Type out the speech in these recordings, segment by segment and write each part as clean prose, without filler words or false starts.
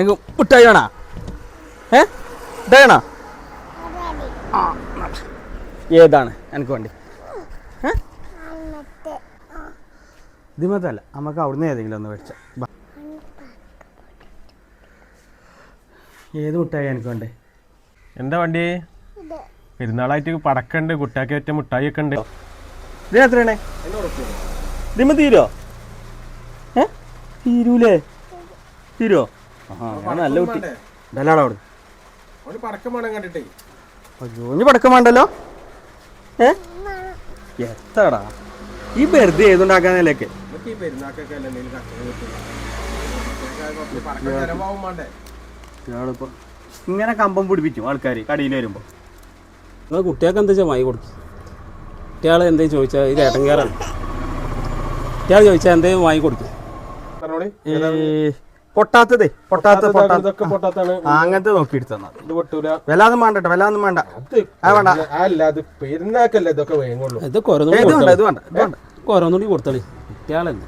എനിക്ക് മുട്ടായി വേണോ? മുട്ടായി വേണോ? ഏതാണ് എനിക്ക് വേണ്ടി? ഇതിമത്തല്ല, നമുക്ക് അവിടുന്ന് ഏതെങ്കിലും ഒന്ന് മേടിച്ച. ഏത് മുട്ടായി എനിക്ക് വേണ്ടേ? എന്താ വണ്ടി? പെരുന്നാളായിട്ട് പടക്കുണ്ട്, കുട്ടിയാക്കി പറ്റിയ മുട്ടായി ഒക്കെ ഉണ്ട്. ഇതിന് എത്രയാണേ? ഇതിമ തീരോ? തീരൂലേ? തീരോ? നല്ല കുട്ടി ഇതല്ലാടോ അവിടെ. അയ്യോ പടക്കം വേണ്ടല്ലോ. എത്താടാ ഈ വെറുതെ ഏതുണ്ടാക്കാനല്ലേക്ക്? ഇങ്ങനെ കമ്പം പിടിപ്പിക്കും ആൾക്കാർ കടയിൽ വരുമ്പോ. നിങ്ങൾ കുട്ടികൾക്ക് എന്താ വെച്ചാൽ വാങ്ങി കൊടുക്കും. കുട്ടികൾ എന്തെങ്കിലും ചോദിച്ചാൽ ഇത് ഏട്ടൻകാരാണ്. കുട്ടികൾ ചോദിച്ചാൽ എന്തെങ്കിലും വാങ്ങി കൊടുക്കും. പൊട്ടാത്തതേ അങ്ങനത്തെ നോക്കി എടുത്താ വല്ലാതൊന്നും വേണ്ട, വല്ലാതൊന്നും വേണ്ട. ഇതൊക്കെ ഓരോന്നുകൂടി കൊടുത്തളി. കുട്ടികളല്ലേ,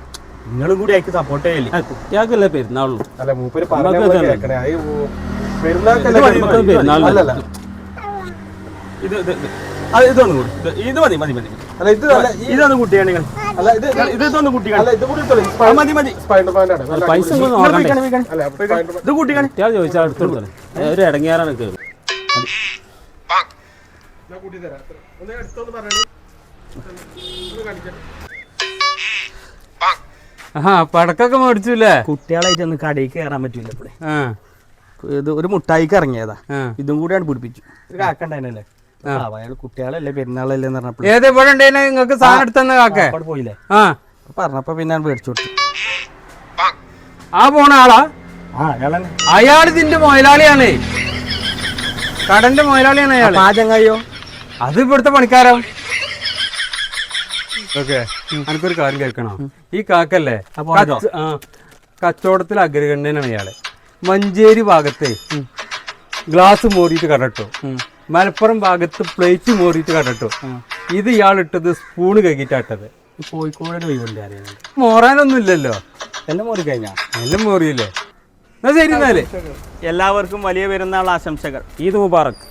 നിങ്ങളും കൂടി ആയിട്ട് സപ്പോർട്ട് ചെയ്യല്ലേ. കുട്ടികൾക്കല്ലേ പെരുന്നാളുള്ളൂ. ഇതൊന്നും കൂടി ഇത് മതി മതി മതി. ഇതൊന്നും കുട്ടിയാണെങ്കിൽ ഇതൊന്നും കുട്ടിയാണ്. പൈസ ഇത് കുട്ടിയാണ്. കുട്ടികൾ ചോദിച്ചാൽ എടുത്തു കൊടുത്തളി. ഒരു ഇടങ്ങേറാണ് കേൾക്കും. പടക്കൊക്കെ മേടിച്ചില്ലേ? കുട്ടികളായിട്ട് ഒന്ന് കടയിലേക്ക് കയറാൻ പറ്റൂല ഇപ്പോഴേ. ഇത് ഒരു മുട്ടായിക്ക് ഇറങ്ങിയതാ, ഇതും കൂടിയാണ് പിടിപ്പിച്ചു. ഒരു കാക്കണ്ടായിരുന്നല്ലേ, അയാൾ കുട്ടികളല്ലേ പെരുന്നാളല്ലേ പറഞ്ഞപ്പോ ഏത് ഇവിടെ ഉണ്ടേനെ നിങ്ങൾക്ക് സാധനം എടുത്തന്നെ കാക്കേ പോയില്ലേ? പറഞ്ഞപ്പോ പിന്നെ മേടിച്ചു കൊടുത്തു. ആ പോണ ആളാ? അയാൾ ഇതിന്റെ മുതലാളിയാണേ, കടന്റെ മുതലാളിയാണ് അയാൾ. പാചകയോ? അത് ഇവിടുത്തെ പണിക്കാരോ? ഓക്കെ, എനിക്കൊരു കാര്യം കേൾക്കണോ? ഈ കാക്കല്ലേ കച്ചവടത്തിൽ അഗ്രഗണ്യനാണ് ഇയാള്. മഞ്ചേരി ഭാഗത്തെ ഗ്ലാസ് മോറിയിട്ട് കടട്ടോ, മലപ്പുറം ഭാഗത്ത് പ്ലേറ്റ് മോറിയിട്ട് കടട്ടോ. ഇത് ഇയാൾ ഇട്ടത് സ്പൂണ് കഴുകിട്ടാട്ടത്. കോഴിക്കോട് മോറാനൊന്നും ഇല്ലല്ലോ, എല്ലാം മോറി കഴിഞ്ഞാ? എല്ലാം മോറിയില്ലേ? എന്നാ ശരി. എന്നാല് എല്ലാവർക്കും വലിയ പെരുന്നാൾ ആശംസകൾ. ഈദ് മുബാറക്.